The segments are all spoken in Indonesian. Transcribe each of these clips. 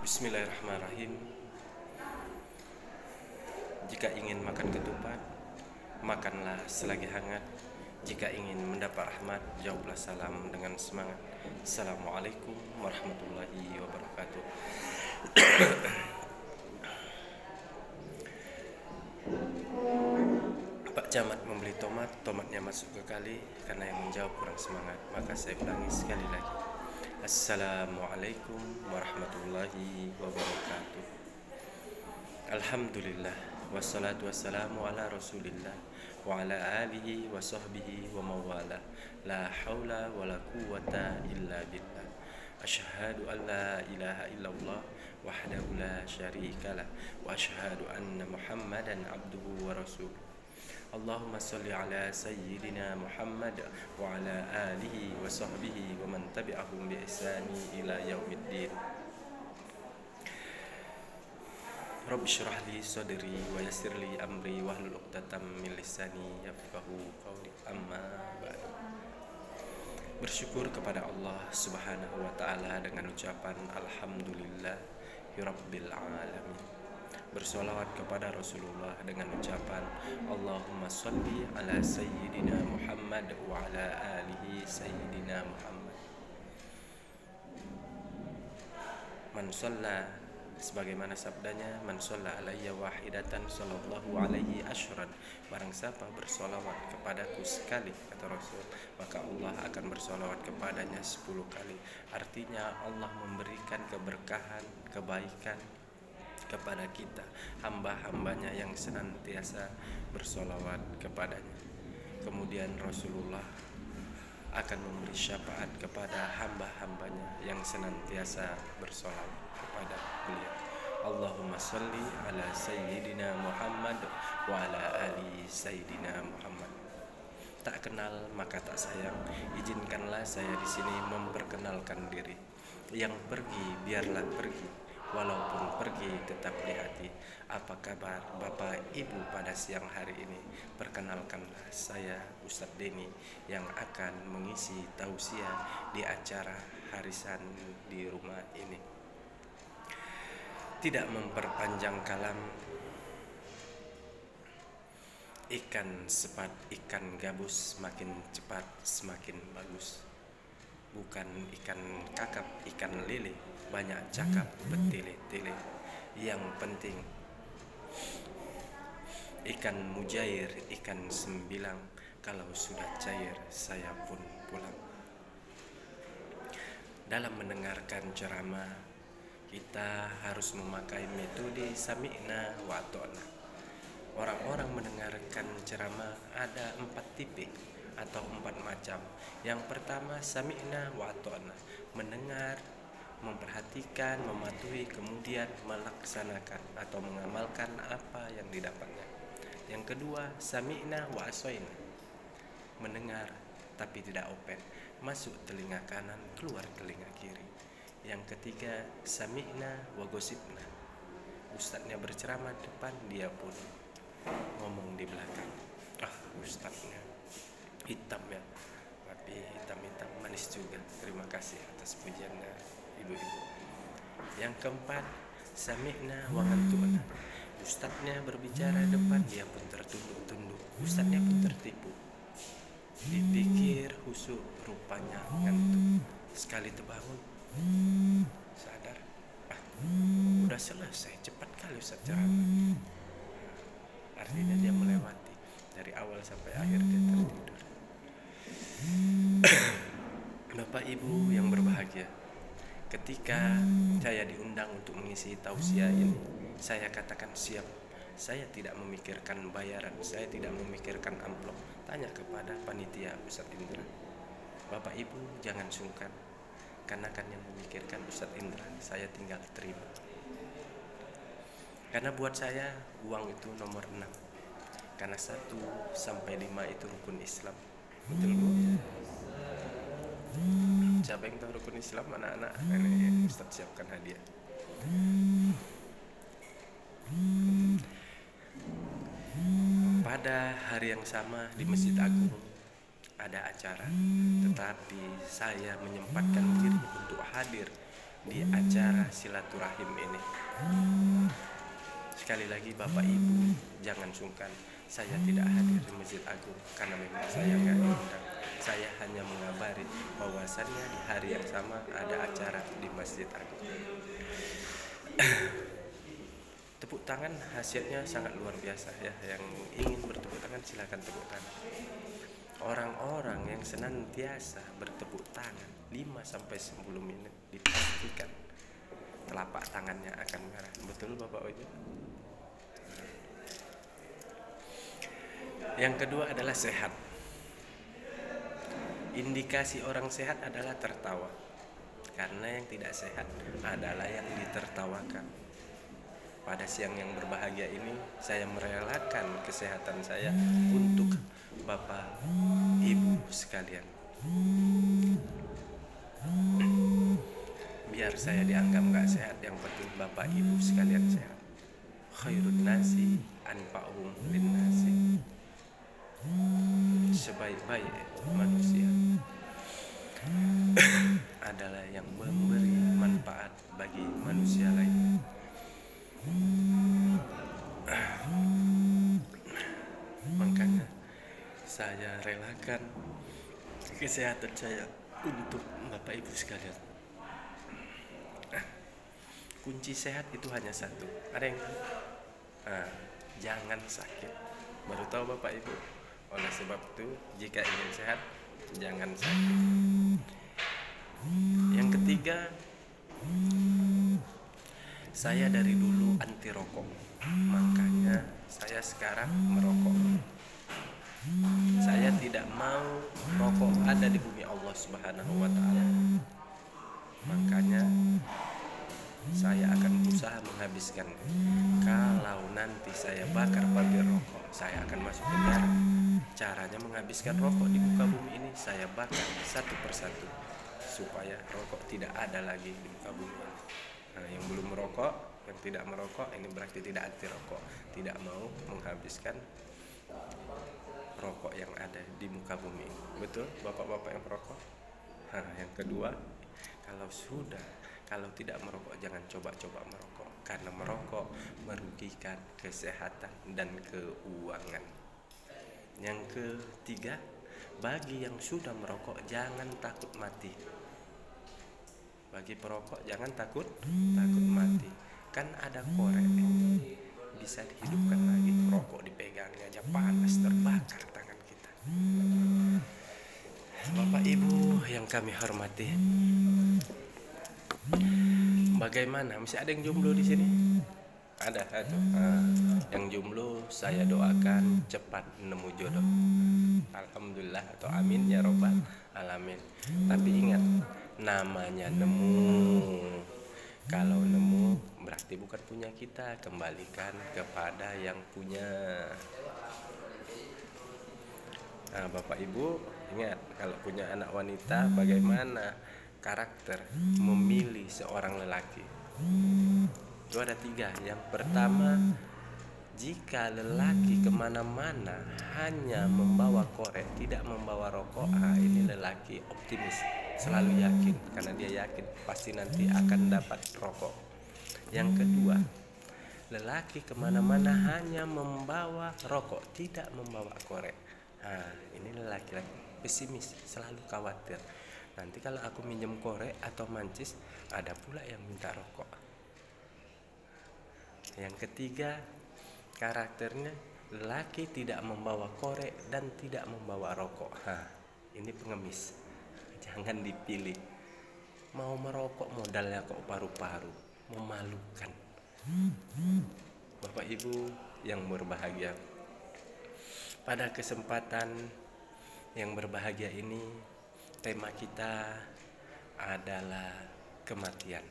Bismillahirrahmanirrahim. Jika ingin makan ketupat, makanlah selagi hangat. Jika ingin mendapat rahmat, jawablah salam dengan semangat. Assalamualaikum warahmatullahi wabarakatuh. Pak Camat membeli tomat, tomatnya masuk ke kali. Karena yang menjawab kurang semangat, maka saya ulangi sekali lagi. Assalamualaikum warahmatullahi wabarakatuh. Alhamdulillah, wassalatu wassalamu ala rasulillah wa ala alihi wa sahbihi wa mawala. La hawla wa la quwata illa billah. Asyhadu an la ilaha illallah wahdahu la syarikalah wa asyhadu anna muhammadan abduhu wa rasuluh. Allahumma salli ala sayyidina Muhammad wa ala alihi wa sahbihi wa man tabi'ahum bi ihsani ila yaumiddin. Rabbi syrah li sadri wa yassir li amri wahlul 'uqdatam min lisani yafqahu qawli. Amma ba'du. Bersyukur kepada Allah Subhanahu wa taala dengan ucapan alhamdulillahirabbil alamin. Bersolawat kepada Rasulullah dengan ucapan Allahumma sholli ala sayyidina Muhammad wa ala alihi sayyidina Muhammad. Man shalla, sebagaimana sabdanya, man shalla alayya wahidatan sallallahu alaihi asyran. Barang siapa bersolawat kepadaku sekali, kata Rasul, maka Allah akan bersolawat kepadanya 10 kali. Artinya Allah memberikan keberkahan, kebaikan kepada kita, hamba-hambanya yang senantiasa bersolawat kepadanya. Kemudian Rasulullah akan memberi syafaat kepada hamba-hambanya yang senantiasa bersolawat kepada beliau. Allahumma sholli ala sayyidina Muhammad wa ala ali sayyidina Muhammad. Tak kenal maka tak sayang. Izinkanlah saya di sini memperkenalkan diri. Yang pergi biarlah pergi, walaupun pergi tetap di hati. Apa kabar Bapak Ibu pada siang hari ini? Perkenalkanlah, saya Ustadz Denny yang akan mengisi tausiah di acara harisan di rumah ini. Tidak memperpanjang kalam, ikan sepat, ikan gabus, makin cepat semakin bagus. Bukan ikan kakap, ikan lele, banyak cakap bertele-tele. Yang penting ikan mujair, ikan sembilang, kalau sudah cair saya pun pulang. Dalam mendengarkan ceramah, kita harus memakai metode sami'na wa ata'na. Orang-orang mendengarkan ceramah ada 4 tipe atau 4 macam. Yang pertama sami'na wa ata'na, mendengar, memperhatikan, mematuhi, kemudian melaksanakan atau mengamalkan apa yang didapatnya. Yang kedua sami'na wa asoina, mendengar tapi tidak open, masuk telinga kanan, keluar telinga kiri. Yang ketiga sami'na wa gosipna, ustadznya berceramah depan, dia pun ngomong di belakang. Ustadznya hitam ya, tapi hitam-hitam manis juga. Terima kasih atas pujiannya ibu-ibu. Yang keempat sami'na wa ngantu'na, ustadznya berbicara depan, dia pun tertunduk-tunduk, ustadznya pun tertipu. Dipikir khusyuk, rupanya ngantuk. Sekali terbangun sadar, udah selesai, cepat kali ustadz ceramah. Artinya dia melewati dari awal sampai akhir, dia tertidur. Bapak Ibu yang berbahagia, ketika saya diundang untuk mengisi tausiah ini, saya katakan siap. Saya tidak memikirkan bayaran, saya tidak memikirkan amplop. Tanya kepada panitia Ustadz Indra. Bapak Ibu jangan sungkan, karena kan yang memikirkan Ustadz Indra, saya tinggal terima. Karena buat saya uang itu nomor 6. Karena 1 sampai 5 itu rukun Islam. Betul Bu? Siapa yang tahu rukun Islam, anak-anak? Ini Ustadz siapkan hadiah. Pada hari yang sama di Masjid Agung ada acara, tetapi saya menyempatkan diri untuk hadir di acara silaturahim ini. Sekali lagi Bapak Ibu jangan sungkan, saya tidak hadir di Masjid Agung karena memang saya nggak diundang. Saya hanya mengabari bahwasannya di hari yang sama ada acara di Masjid Agung. Tepuk tangan hasilnya sangat luar biasa ya. Yang ingin bertepuk tangan silakan tepuk tangan. Orang-orang yang senantiasa bertepuk tangan 5-10 menit dipastikan telapak tangannya akan merah. Betul Bapak Ojo? Yang kedua adalah sehat. Indikasi orang sehat adalah tertawa. Karena yang tidak sehat adalah yang ditertawakan. Pada siang yang berbahagia ini saya merelakan kesehatan saya untuk Bapak Ibu sekalian. Biar saya dianggap gak sehat, yang penting Bapak Ibu sekalian sehat. Khairun nasi anfa'uhum linnasi. Sebaik-baik manusia adalah yang memberi manfaat bagi manusia lain. Makanya saya relakan kesehatan saya untuk Bapak Ibu sekalian. Kunci sehat itu hanya satu. Ada yang tahu? Jangan sakit. Baru tahu Bapak Ibu. Oleh sebab itu, jika ingin sehat, jangan sakit. Yang ketiga, saya dari dulu anti rokok. Makanya saya sekarang merokok. Saya tidak mau rokok ada di bumi Allah Subhanahu wa Ta'ala. Makanya saya akan berusaha menghabiskan. Kalau nanti saya bakar pabrik rokok, saya akan masuk penjara. Caranya menghabiskan rokok di muka bumi ini, saya bakar satu persatu supaya rokok tidak ada lagi di muka bumi. Nah, yang belum merokok, yang tidak merokok, ini berarti tidak anti rokok, tidak mau menghabiskan rokok yang ada di muka bumi. Betul, bapak-bapak yang merokok. Nah, yang kedua, kalau tidak merokok, jangan coba-coba merokok, karena merokok merugikan kesehatan dan keuangan. Yang ketiga, bagi yang sudah merokok, jangan takut mati. Bagi perokok, jangan takut mati. Kan ada korek, bisa dihidupkan lagi. Rokok dipegangnya aja panas, terbakar tangan kita. Bapak Ibu yang kami hormati, bagaimana? Masih ada yang jomblo di sini? Ada tuh. Yang jomblo saya doakan cepat nemu jodoh. Alhamdulillah atau amin ya robbal alamin. Tapi ingat, namanya nemu. Kalau nemu berarti bukan punya kita, kembalikan kepada yang punya. Nah, Bapak Ibu ingat, kalau punya anak wanita, bagaimana karakter memilih seorang lelaki? Itu ada 3. Yang pertama, jika lelaki kemana-mana hanya membawa korek, tidak membawa rokok, ini lelaki optimis, selalu yakin, karena dia yakin pasti nanti akan dapat rokok. Yang kedua, lelaki kemana-mana hanya membawa rokok, tidak membawa korek. Ini lelaki-lelaki pesimis, selalu khawatir. Nanti kalau aku minjem korek atau mancis, ada pula yang minta rokok. Yang ketiga, karakternya lelaki tidak membawa korek dan tidak membawa rokok. Ini pengemis, jangan dipilih. Mau merokok modalnya kok paru-paru, memalukan. Bapak Ibu yang berbahagia, pada kesempatan yang berbahagia ini, tema kita adalah kematian.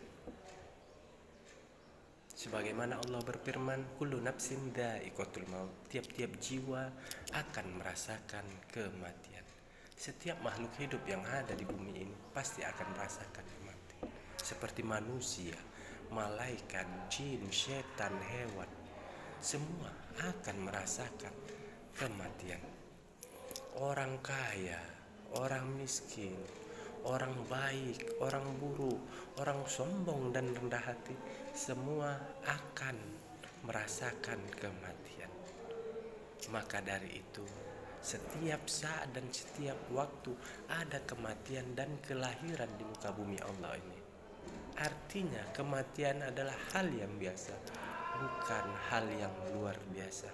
Sebagaimana Allah berfirman, kullu nafsin dha'iqatul maut, tiap-tiap jiwa akan merasakan kematian. Setiap makhluk hidup yang ada di bumi ini pasti akan merasakan kematian. Seperti manusia, malaikat, jin, setan, hewan, semua akan merasakan kematian. Orang kaya, orang miskin, orang baik, orang buruk, orang sombong dan rendah hati, semua akan merasakan kematian. Maka dari itu, setiap saat dan setiap waktu ada kematian dan kelahiran di muka bumi Allah ini. Artinya kematian adalah hal yang biasa, bukan hal yang luar biasa.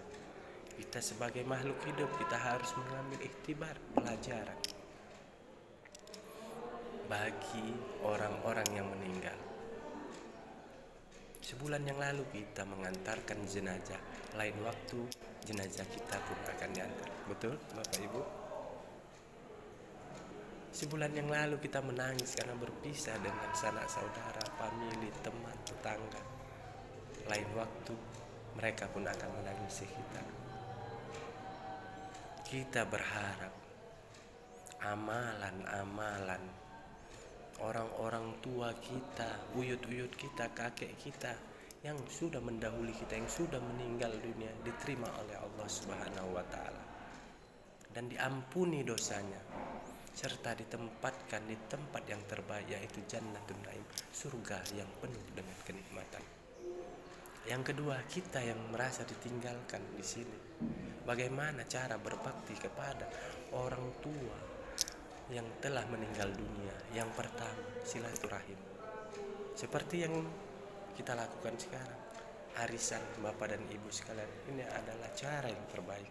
Kita sebagai makhluk hidup, kita harus mengambil iktibar, pelajaran bagi orang-orang yang meninggal. Sebulan yang lalu kita mengantarkan jenazah, lain waktu jenazah kita pun akan diantar. Betul Bapak Ibu? Sebulan yang lalu kita menangis karena berpisah dengan sanak saudara, famili, teman, tetangga. Lain waktu mereka pun akan menangisi kita. Kita berharap amalan-amalan orang-orang tua kita, buyut-buyut kita, kakek kita yang sudah mendahului kita, yang sudah meninggal dunia, diterima oleh Allah Subhanahu wa Ta'ala dan diampuni dosanya, serta ditempatkan di tempat yang terbaik, yaitu Jannatul Naim, surga yang penuh dengan kenikmatan. Yang kedua, kita yang merasa ditinggalkan di sini, bagaimana cara berbakti kepada orang tua yang telah meninggal dunia? Yang pertama, silaturahim. Seperti yang kita lakukan sekarang, arisan Bapak dan Ibu sekalian, ini adalah cara yang terbaik.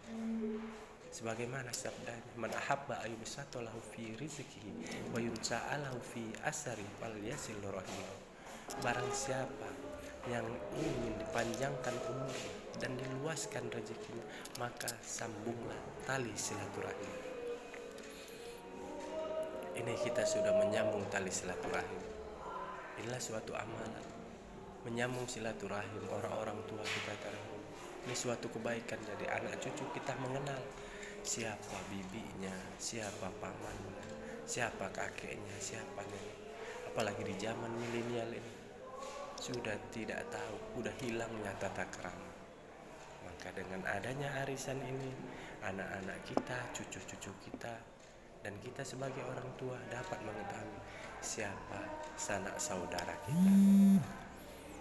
Sebagaimana sabdanya, man ahabba ayyubsata lahu fi rizqihi wa yunsa'alahu fi asari falyasil rahim. Barang siapa yang ingin dipanjangkan umurnya dan diluaskan rezekinya, maka sambunglah tali silaturahim. Ini kita sudah menyambung tali silaturahim. Inilah suatu amalan, menyambung silaturahim orang-orang tua kita terdahulu. Ini suatu kebaikan, jadi anak cucu kita mengenal siapa bibinya, siapa pamannya, siapa kakeknya, siapa nenek. Apalagi di zaman milenial ini, sudah tidak tahu, sudah hilangnya tata krama. Maka dengan adanya arisan ini, anak-anak kita, cucu-cucu kita, dan kita sebagai orang tua dapat mengetahui siapa sanak saudara kita.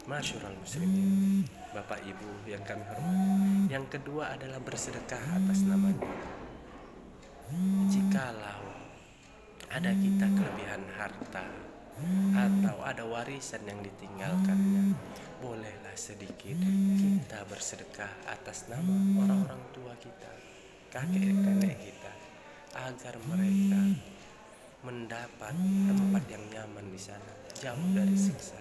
Masyurul muslimin, Bapak Ibu yang kami hormati. Yang kedua adalah bersedekah atas namanya. Jikalau ada kita kelebihan harta atau ada warisan yang ditinggalkannya, bolehlah sedikit kita bersedekah atas nama orang-orang tua kita, kakek nenek kita, agar mereka mendapat tempat yang nyaman di sana, jauh dari siksa.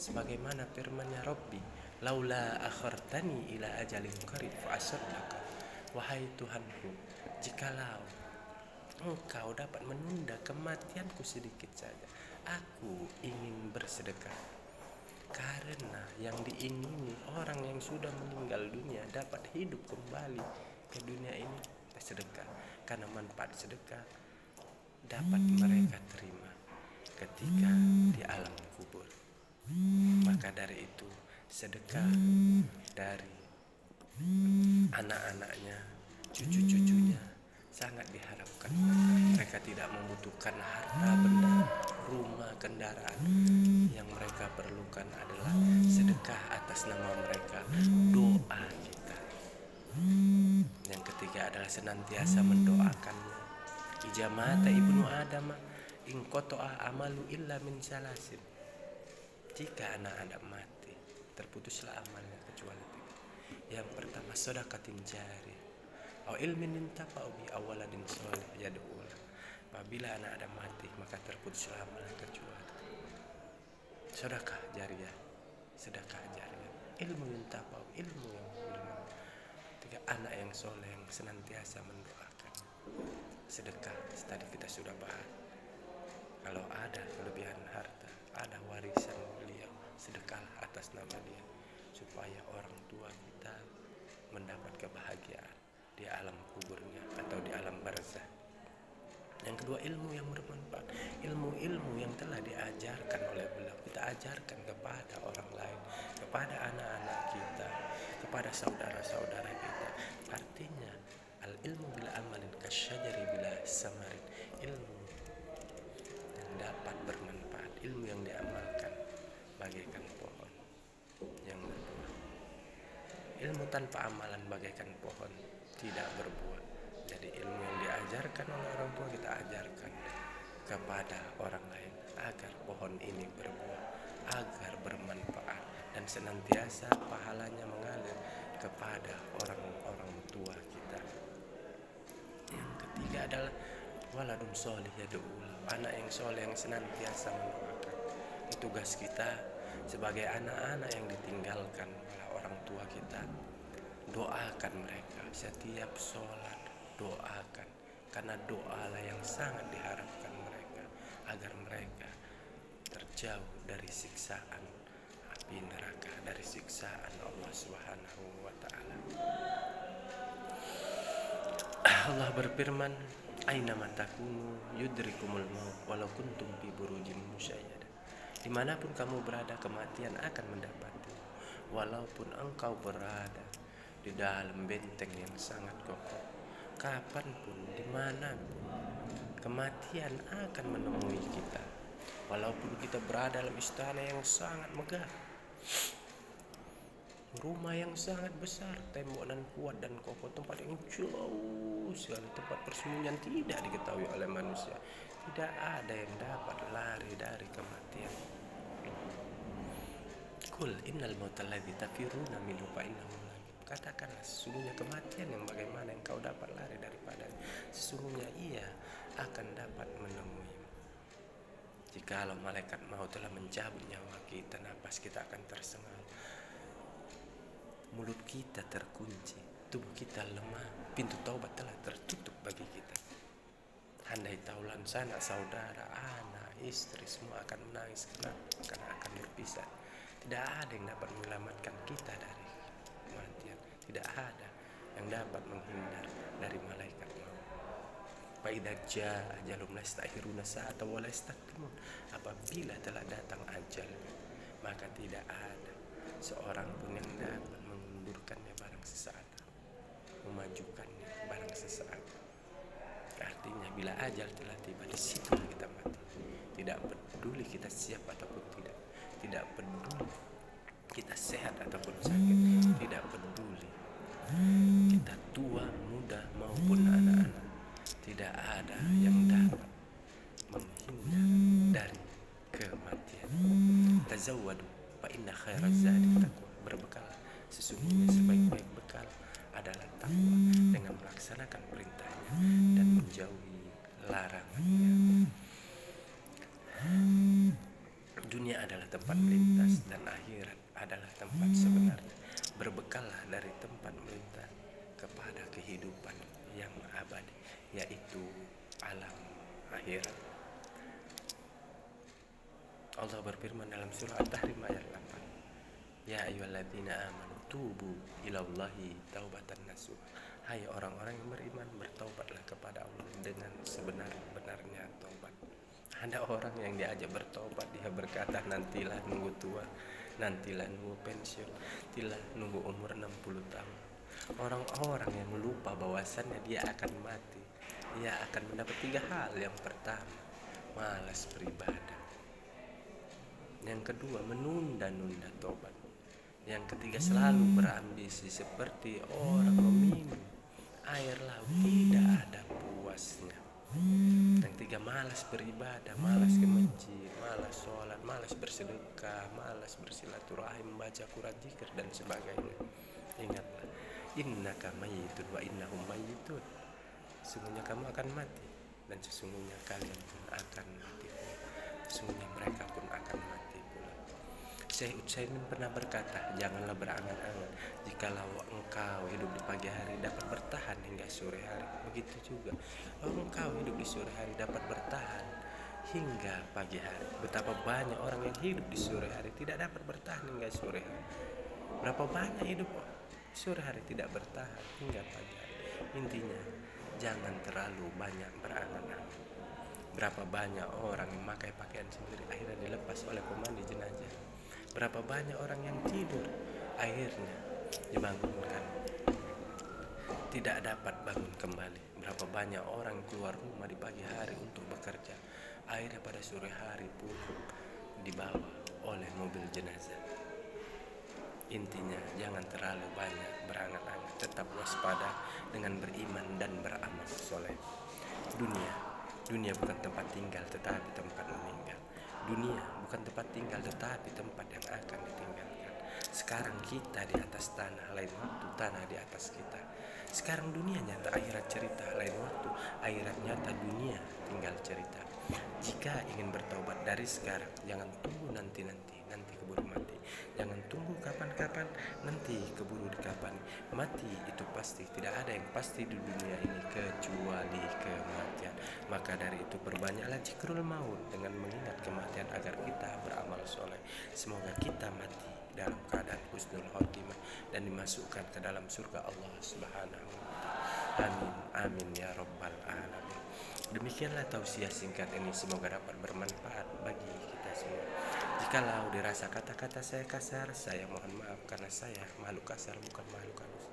Sebagaimana firman-Nya, Rabbi laula akhartani ila ajalin qarib fa asaddaka. Wahai Tuhanku, jikalau Engkau dapat menunda kematianku sedikit saja, aku ingin bersedekah. Karena yang diingini orang yang sudah meninggal dunia dapat hidup kembali ke dunia ini, bersedekah. Karena manfaat sedekah dapat mereka terima ketika di alam kubur. Maka dari itu, sedekah dari anak-anaknya, cucu-cucunya sangat diharapkan. Mereka tidak membutuhkan harta benda, rumah, kendaraan. Yang mereka perlukan adalah sedekah atas nama mereka, doa kita. Yang ketiga adalah senantiasa mendoakannya. Ijamata ibnu Adam in qata'a amalu illa min salasin. Jika anak Adam mati, terputuslah amalnya kecuali tiga. Yang pertama, sedekatin jari, au ilmin intafa'u bi awaladin sholih yad'u. Apabila anak Adam mati, maka terputuslah amalnya kecuali sedekah jariah, sedekah jariah, ilmu intafa'u, ilmu yang bermanfaat. Tiga, anak yang soleh yang senantiasa mendoakan. Sedekah, tadi kita sudah bahas. Kalau ada kelebihan harta, ada warisan beliau, sedekahlah atas nama dia, supaya orang tua kita mendapat kebahagiaan di alam kuburnya atau di alam barzah. Yang kedua, ilmu yang bermanfaat, ilmu-ilmu yang telah diajarkan oleh beliau, kita ajarkan kepada orang lain, kepada anak-anak kita, kepada saudara-saudara kita. Artinya al ilmu bila amalin kasyajari bila samarin, ilmu dapat bermanfaat. Ilmu yang diamalkan bagaikan pohon yang berbuah. Ilmu tanpa amalan bagaikan pohon tidak berbuah. Jadi ilmu yang diajarkan oleh orang tua kita ajarkan kepada orang lain agar pohon ini berbuah, agar bermanfaat dan senantiasa pahalanya mengalir kepada orang-orang tua kita. Yang ketiga adalah waladun sholih yad'u, anak yang soleh yang senantiasa mendoakan. Tugas kita sebagai anak-anak yang ditinggalkan oleh orang tua kita, doakan mereka setiap sholat, doakan, karena doalah yang sangat diharapkan mereka agar mereka terjauh dari siksaan api neraka, dari siksaan Allah Subhanahu wa ta'ala. Allah berfirman, aina takunu yudrikumul maut walau kuntum fi burujin musyayyada. Dimanapun kamu berada, kematian akan mendapati, walaupun engkau berada di dalam benteng yang sangat kokoh. Kapanpun, dimanapun, kematian akan menemui kita. Walaupun kita berada dalam istana yang sangat megah, rumah yang sangat besar, tembok dan kuat dan kokoh, tempat yang jauh sekali, tempat persembunyian tidak diketahui oleh manusia, tidak ada yang dapat lari dari kematian. Qul innal mautal ladzi tafiruna minhu fa innahu laqikum. Katakanlah, sesungguhnya kematian yang bagaimana yang kau dapat lari daripadanya, sesungguhnya ia akan dapat menemuimu. Jikalau malaikat maut telah mencabut nyawa kita, napas kita akan tersengal, mulut kita terkunci, tubuh kita lemah, pintu taubat telah tertutup bagi kita. Andai tahu sanak saudara, anak, istri semua akan menangis karena akan berpisah. Tidak ada yang dapat menyelamatkan kita dari kematian. Tidak ada yang dapat menghindar dari malaikat maut. Fa idza jaa ajalum la yastakhiruna sa'atan wa la yastaqdimun. Apabila telah datang ajal, maka tidak ada seorang pun yang dapat mengundurkannya barang sesaat, memajukannya barang sesaat. Artinya bila ajal telah tiba, di situ kita mati. Tidak peduli kita siap ataupun tidak, tidak peduli kita sehat ataupun sakit, tidak peduli kita tua, muda maupun anak-anak, tidak ada yang dapat menghindar dari kematian. Tazawwadu fa inna khairaz zadi taqwa. Berbekal, sesungguhnya sebaik-baik bekal adalah takwa, dengan melaksanakan perintahnya dan menjauhi larangannya. Dunia adalah tempat melintas dan akhirat adalah tempat sebenarnya. Berbekallah dari tempat melintas kepada kehidupan yang abadi, yaitu alam akhirat. Allah berfirman dalam surah At-Tahrim ayat 8, ya ayyuhalladzina amanu tubu ilallahi taubatan nasuha. Hai orang-orang yang beriman, bertaubatlah kepada Allah dengan sebenar-benarnya taubat. Ada orang yang diajak bertobat, dia berkata nantilah nunggu tua, nantilah nunggu pensiun, nantilah nunggu umur 60 tahun. Orang-orang yang lupa bahwasannya dia akan mati, dia akan mendapat 3 hal. Yang pertama, malas beribadah. Yang kedua, menunda-nunda tobat. Yang ketiga, selalu berambisi seperti orang meminum air laut, tidak ada puasnya. Yang tiga, malas beribadah, malas ke masjid, malas sholat, malas bersedekah, malas bersilaturahim, membaca Quran, zikir dan sebagainya. Ingatlah, innaka mayyitun wa innahum mayyitun. Sesungguhnya kamu akan mati dan sesungguhnya kalian pun akan mati. Sesungguhnya mereka pun akan mati pula. Syekh Utsaimin pernah berkata, janganlah berangan-angan jikalau engkau hidup di pagi hari dapat bertahan hingga sore hari. Begitu juga kalau engkau hidup di sore hari dapat bertahan hingga pagi hari. Betapa banyak orang yang hidup di sore hari tidak dapat bertahan hingga sore hari. Berapa banyak hidup sore hari tidak bertahan hingga pagi hari. Intinya, jangan terlalu banyak berangan-angan. Berapa banyak orang yang memakai pakaian sendiri akhirnya dilepas oleh pemandi jenazah. Berapa banyak orang yang tidur akhirnya dibangunkan tidak dapat bangun kembali. Berapa banyak orang keluar rumah di pagi hari untuk bekerja, air pada sore hari pun dibawa oleh mobil jenazah. Intinya jangan terlalu banyak berangan-angan, tetap waspada dengan beriman dan beramal soleh. Dunia bukan tempat tinggal tetapi tempat meninggal. Dunia bukan tempat tinggal tetapi tempat yang akan ditinggalkan. Sekarang kita di atas tanah, lain waktu tanah di atas kita. Sekarang dunia nyata, akhirat cerita, lain waktu akhirat nyata, dunia tinggal cerita. Jika ingin bertobat dari sekarang, jangan tunggu nanti keburu mati. Jangan tunggu kapan-kapan, nanti keburu dikapan. Mati itu pasti, tidak ada yang pasti di dunia ini kecuali kematian. Maka dari itu perbanyaklah zikrul maut dengan mengingat kematian agar kita beramal soleh. Semoga kita mati dalam keadaan husnul khotimah dan dimasukkan ke dalam surga Allah Subhanahu wa taala. Amin amin ya rabbal alamin. Demikianlah tausiah singkat ini, semoga dapat bermanfaat bagi kita semua. Jikalau dirasa kata-kata saya kasar, saya mohon maaf karena saya makhluk kasar bukan makhluk halus.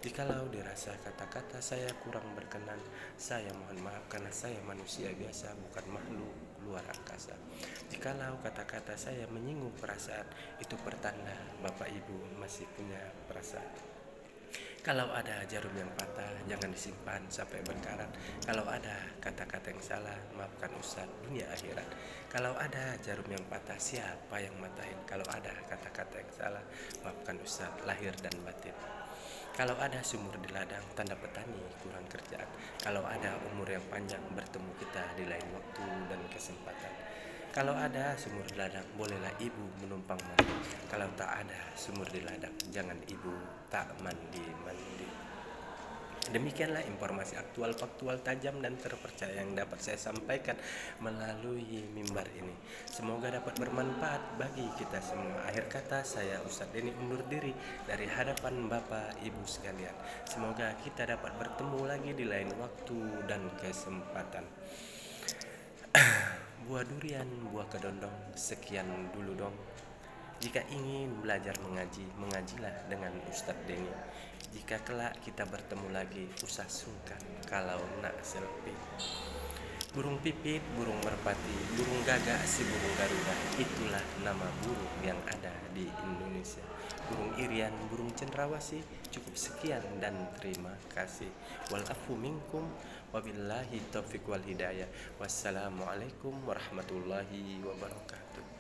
Jikalau dirasa kata-kata saya kurang berkenan, saya mohon maaf karena saya manusia biasa bukan makhluk luar angkasa. Jikalau kata-kata saya menyinggung perasaan, itu pertanda Bapak Ibu masih punya perasaan. Kalau ada jarum yang patah, jangan disimpan sampai berkarat. Kalau ada kata-kata yang salah, maafkan Ustaz dunia akhirat. Kalau ada jarum yang patah, siapa yang matahin? Kalau ada kata-kata yang salah, maafkan Ustaz lahir dan batin. Kalau ada sumur di ladang, tanda petani kurang kerjaan. Kalau ada umur yang panjang, bertemu kita di lain waktu dan kesempatan. Kalau ada sumur di ladang, bolehlah ibu menumpang mandi. Kalau tak ada sumur di ladang, jangan ibu tak mandi-mandi. Demikianlah informasi aktual, faktual, tajam dan terpercaya yang dapat saya sampaikan melalui mimbar ini. Semoga dapat bermanfaat bagi kita semua. Akhir kata, saya Ustadz Denny undur diri dari hadapan Bapak Ibu sekalian. Semoga kita dapat bertemu lagi di lain waktu dan kesempatan. Buah durian, buah kedondong, sekian dulu dong. Jika ingin belajar mengaji, mengajilah dengan Ustadz Denny. Jika kelak kita bertemu lagi, usah sungkan kalau nak selfie. Burung pipit, burung merpati, burung gagak, si burung garuda, itulah nama burung yang ada di Indonesia. Burung irian, burung cendrawasih, cukup sekian dan terima kasih. Wal afu minkum, wabillahi taufiq wal hidayah. Wassalamualaikum warahmatullahi wabarakatuh.